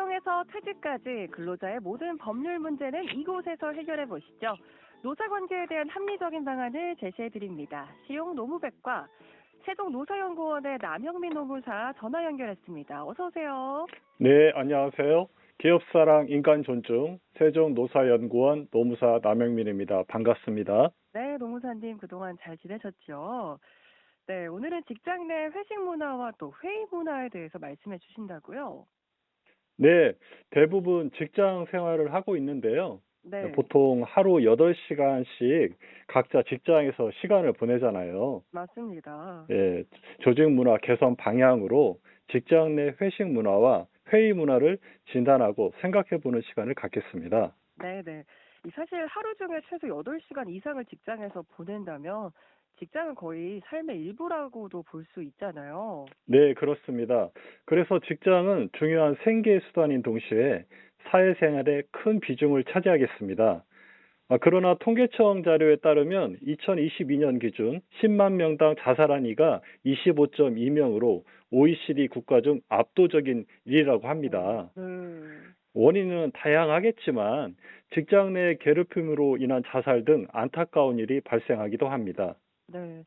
채용에서 퇴직까지 근로자의 모든 법률 문제는 이곳에서 해결해 보시죠. 노사관계에 대한 합리적인 방안을 제시해 드립니다. 시용 노무백과 세종노사연구원의 남영민 노무사 전화 연결했습니다. 어서 오세요. 네, 안녕하세요. 기업사랑 인간존중 세종노사연구원 노무사 남영민입니다. 반갑습니다. 네, 노무사님 그동안 잘 지내셨죠? 네, 오늘은 직장 내 회식 문화와 또 회의 문화에 대해서 말씀해 주신다고요? 네, 대부분 직장 생활을 하고 있는데요. 네, 보통 하루 8시간씩 각자 직장에서 시간을 보내잖아요. 맞습니다. 예, 조직 문화 개선 방향으로 직장 내 회식 문화와 회의 문화를 진단하고 생각해 보는 시간을 갖겠습니다. 네네. 사실 하루 중에 최소 8시간 이상을 직장에서 보낸다면 직장은 거의 삶의 일부라고도 볼 수 있잖아요. 네, 그렇습니다. 그래서 직장은 중요한 생계 수단인 동시에 사회생활에 큰 비중을 차지하겠습니다. 그러나 통계청 자료에 따르면 2022년 기준 10만 명당 자살한 이가 25.2명으로 OECD 국가 중 압도적인 일이라고 합니다. 네. 원인은 다양하겠지만 직장 내 괴롭힘으로 인한 자살 등 안타까운 일이 발생하기도 합니다. 네.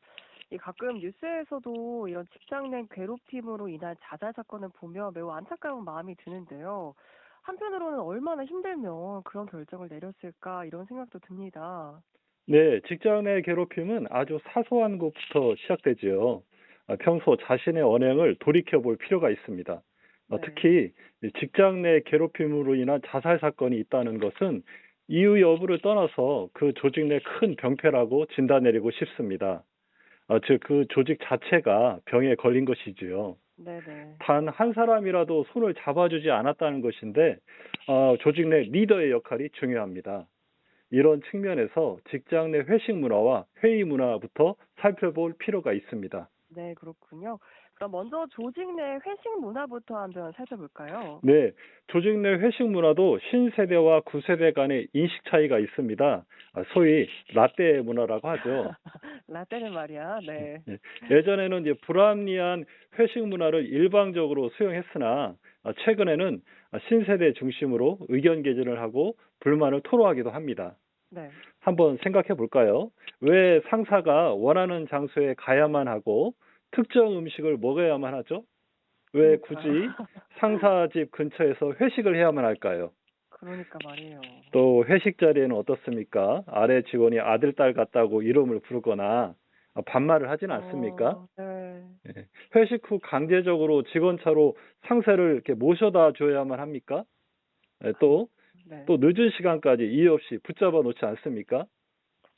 가끔 뉴스에서도 이런 직장 내 괴롭힘으로 인한 자살 사건을 보며 매우 안타까운 마음이 드는데요. 한편으로는 얼마나 힘들면 그런 결정을 내렸을까 이런 생각도 듭니다. 네, 직장 내 괴롭힘은 아주 사소한 것부터 시작되지요. 평소 자신의 언행을 돌이켜 볼 필요가 있습니다. 네. 특히 이 직장 내 괴롭힘으로 인한 자살 사건이 있다는 것은 이유 여부를 떠나서 그 조직 내 큰 병폐라고 진단 내리고 싶습니다. 즉, 그 조직 자체가 병에 걸린 것이지요. 네네. 단 한 사람이라도 손을 잡아주지 않았다는 것인데, 조직 내 리더의 역할이 중요합니다. 이런 측면에서 직장 내 회식 문화와 회의 문화부터 살펴볼 필요가 있습니다. 네, 그렇군요. 그럼 먼저 조직 내 회식 문화부터 한번 살펴볼까요? 네, 조직 내 회식 문화도 신세대와 구세대 간의 인식 차이가 있습니다. 소위 라떼 문화라고 하죠. 라떼는 말이야. 네. 예, 예전에는 이제 불합리한 회식 문화를 일방적으로 수용했으나 최근에는 신세대 중심으로 의견 개진을 하고 불만을 토로하기도 합니다. 네. 한번 생각해 볼까요? 왜 상사가 원하는 장소에 가야만 하고 특정 음식을 먹어야만 하죠? 왜 그니까. 굳이 상사 집 근처에서 회식을 해야만 할까요? 그러니까 말이에요. 또 회식 자리에는 어떻습니까? 아래 직원이 아들, 딸 같다고 이름을 부르거나 반말을 하진 않습니까? 네. 예. 회식 후 강제적으로 직원 차로 상사를 이렇게 모셔다 줘야만 합니까? 예, 네. 또 늦은 시간까지 이유 없이 붙잡아 놓지 않습니까?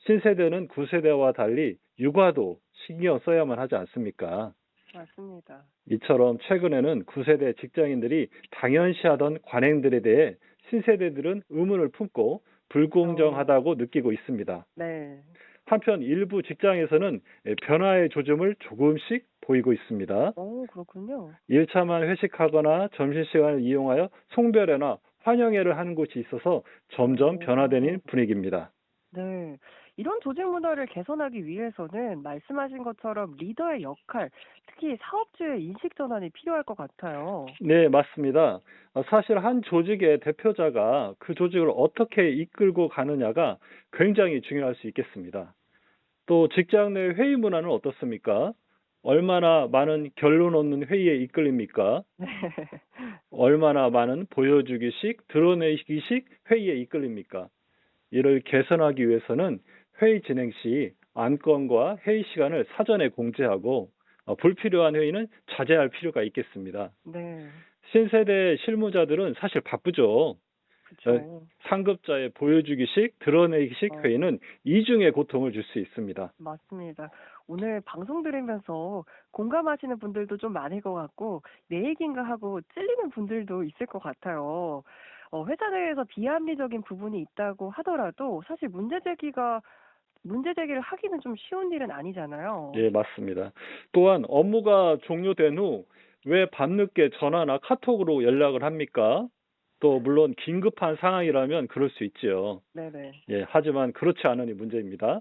신세대는 구세대와 달리 육아도 신경 써야만 하지 않습니까? 맞습니다. 이처럼 최근에는 구세대 직장인들이 당연시하던 관행들에 대해 신세대들은 의문을 품고 불공정하다고 느끼고 있습니다. 네. 한편 일부 직장에서는 변화의 조짐을 조금씩 보이고 있습니다. 그렇군요. 1차만 회식하거나 점심시간을 이용하여 송별회나 환영회를 하는 곳이 있어서 점점 변화되는 분위기입니다. 네. 이런 조직 문화를 개선하기 위해서는 말씀하신 것처럼 리더의 역할, 특히 사업주의 인식 전환이 필요할 것 같아요. 네, 맞습니다. 사실 한 조직의 대표자가 그 조직을 어떻게 이끌고 가느냐가 굉장히 중요할 수 있겠습니다. 또 직장 내 회의 문화는 어떻습니까? 얼마나 많은 결론 없는 회의에 이끌립니까? 네. 얼마나 많은 보여주기식, 드러내기식 회의에 이끌립니까? 이를 개선하기 위해서는 회의 진행 시 안건과 회의 시간을 사전에 공지하고 불필요한 회의는 자제할 필요가 있겠습니다. 네. 신세대 실무자들은 사실 바쁘죠. 그렇죠. 상급자의 보여주기식, 드러내기식 회의는 이중의 고통을 줄 수 있습니다. 맞습니다. 오늘 방송 들으면서 공감하시는 분들도 좀 많을 것 같고, 내 얘기인가 하고 찔리는 분들도 있을 것 같아요. 회사 내에서 비합리적인 부분이 있다고 하더라도 사실 문제 제기를 하기는 좀 쉬운 일은 아니잖아요. 예, 맞습니다. 또한 업무가 종료된 후 왜 밤늦게 전화나 카톡으로 연락을 합니까? 또 물론 긴급한 상황이라면 그럴 수 있지요. 네네. 예, 하지만 그렇지 않으니 문제입니다.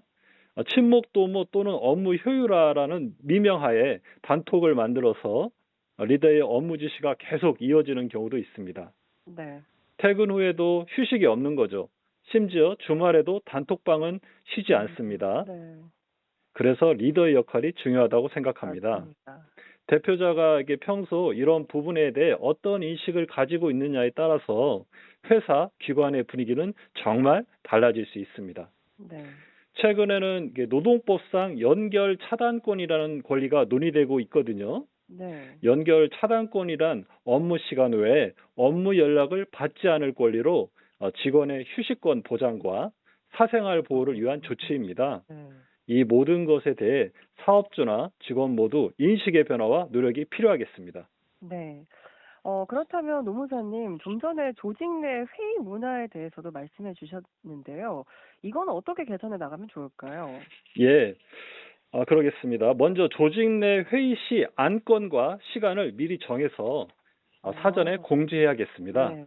침묵 또는 업무 효율화라는 미명하에 단톡을 만들어서 리더의 업무 지시가 계속 이어지는 경우도 있습니다. 네. 퇴근 후에도 휴식이 없는 거죠. 심지어 주말에도 단톡방은 쉬지 않습니다. 네. 그래서 리더의 역할이 중요하다고 생각합니다. 맞습니다. 대표자가 이게 평소 이런 부분에 대해 어떤 인식을 가지고 있느냐에 따라서 회사, 기관의 분위기는 정말 달라질 수 있습니다. 네. 최근에는 이게 노동법상 연결 차단권이라는 권리가 논의되고 있거든요. 네. 연결 차단권이란 업무 시간 외에 업무 연락을 받지 않을 권리로 직원의 휴식권 보장과 사생활 보호를 위한 조치입니다. 네. 이 모든 것에 대해 사업주나 직원 모두 인식의 변화와 노력이 필요하겠습니다. 네. 그렇다면 노무사님, 좀 전에 조직 내 회의 문화에 대해서도 말씀해 주셨는데요. 이건 어떻게 개선해 나가면 좋을까요? 예, 그러겠습니다. 먼저 조직 내 회의 시 안건과 시간을 미리 정해서 사전에 아, 공지해야겠습니다. 네.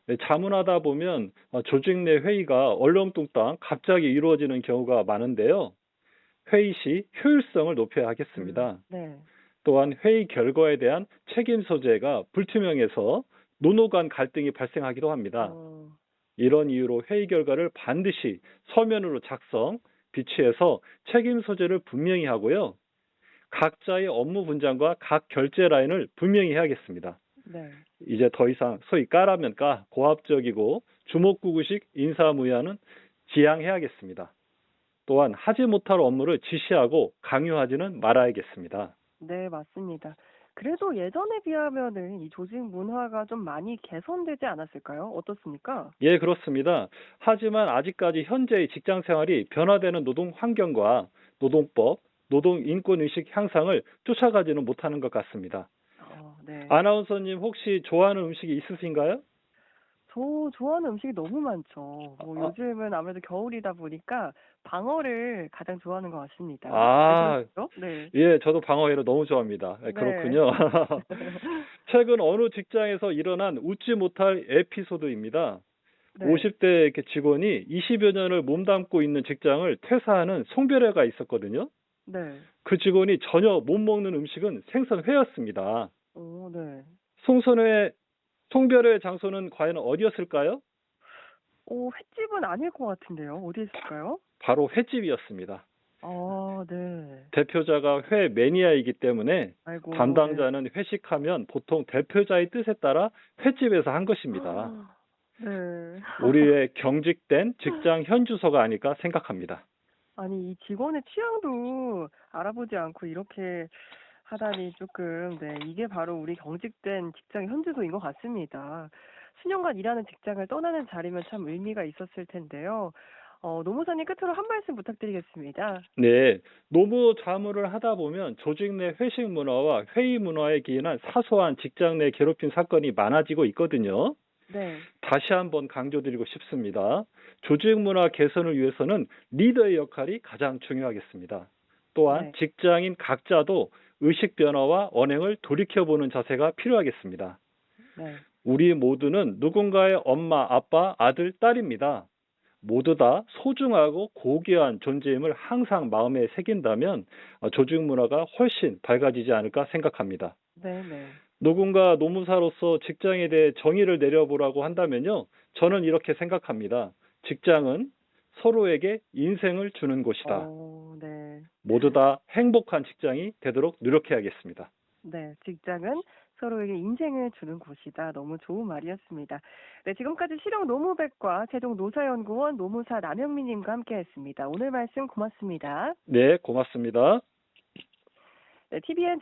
네, 자문하다 보면 조직 내 회의가 얼렁뚱땅 갑자기 이루어지는 경우가 많은데요. 회의 시 효율성을 높여야 하겠습니다. 네. 또한 회의 결과에 대한 책임 소재가 불투명해서 노노 간 갈등이 발생하기도 합니다. 어, 이런 이유로 회의 결과를 반드시 서면으로 작성, 비치해서 책임 소재를 분명히 하고요. 각자의 업무 분장과 각 결제 라인을 분명히 해야겠습니다. 네. 이제 더 이상 소위 까라면 까, 고압적이고 주먹구구식 인사무효는 지양해야겠습니다. 또한 하지 못할 업무를 지시하고 강요하지는 말아야겠습니다. 네, 맞습니다. 그래도 예전에 비하면은 이 조직 문화가 좀 많이 개선되지 않았을까요? 어떻습니까? 예, 그렇습니다. 하지만 아직까지 현재의 직장 생활이 변화되는 노동 환경과 노동법, 노동 인권 의식 향상을 쫓아가지는 못하는 것 같습니다. 네. 아나운서님 혹시 좋아하는 음식이 있으신가요? 저 좋아하는 음식이 너무 많죠. 뭐 아, 요즘은 아무래도 겨울이다 보니까 방어를 가장 좋아하는 것 같습니다. 왜 아, 그러시죠? 네. 예, 저도 방어회를 너무 좋아합니다. 예, 네. 그렇군요. 최근 어느 직장에서 일어난 웃지 못할 에피소드입니다. 네. 50대 이렇게 직원이 20여 년을 몸담고 있는 직장을 퇴사하는 송별회가 있었거든요. 네. 그 직원이 전혀 못 먹는 음식은 생선회였습니다. 오, 네. 송선회, 송별회 장소는 과연 어디였을까요? 횟집은 아닐 것 같은데요. 어디 있을까요? 바로 횟집이었습니다. 아, 네. 대표자가 회 매니아이기 때문에 아이고, 담당자는 회식하면 보통 대표자의 뜻에 따라 횟집에서 한 네. 것입니다. 네. 우리의 경직된 직장 현 주소가 아닐까 생각합니다. 아니, 이 직원의 취향도 알아보지 않고 이렇게 하다니 조금, 네, 이게 바로 우리 경직된 직장 현주소인 것 같습니다. 수년간 일하는 직장을 떠나는 자리면 참 의미가 있었을 텐데요. 노무사님 끝으로 한 말씀 부탁드리겠습니다. 네, 노무 자문을 하다 보면 조직 내 회식 문화와 회의 문화에 기인한 사소한 직장 내 괴롭힘 사건이 많아지고 있거든요. 네. 다시 한번 강조드리고 싶습니다. 조직 문화 개선을 위해서는 리더의 역할이 가장 중요하겠습니다. 또한 네. 직장인 각자도 의식 변화와 언행을 돌이켜보는 자세가 필요하겠습니다. 네. 우리 모두는 누군가의 엄마, 아빠, 아들, 딸입니다. 모두 다 소중하고 고귀한 존재임을 항상 마음에 새긴다면 조직 문화가 훨씬 밝아지지 않을까 생각합니다. 네. 네. 누군가 노무사로서 직장에 대해 정의를 내려보라고 한다면요. 저는 이렇게 생각합니다. 직장은 서로에게 인생을 주는 곳이다. 네. 모두 다 행복한 직장이 되도록 노력해야겠습니다. 네. 직장은 서로에게 인생을 주는 곳이다. 너무 좋은 말이었습니다. 네, 지금까지 실용 노무백과 최종 노사연구원 노무사 남영미님과 함께했습니다. 오늘 말씀 고맙습니다. 네, 고맙습니다. 네, TVN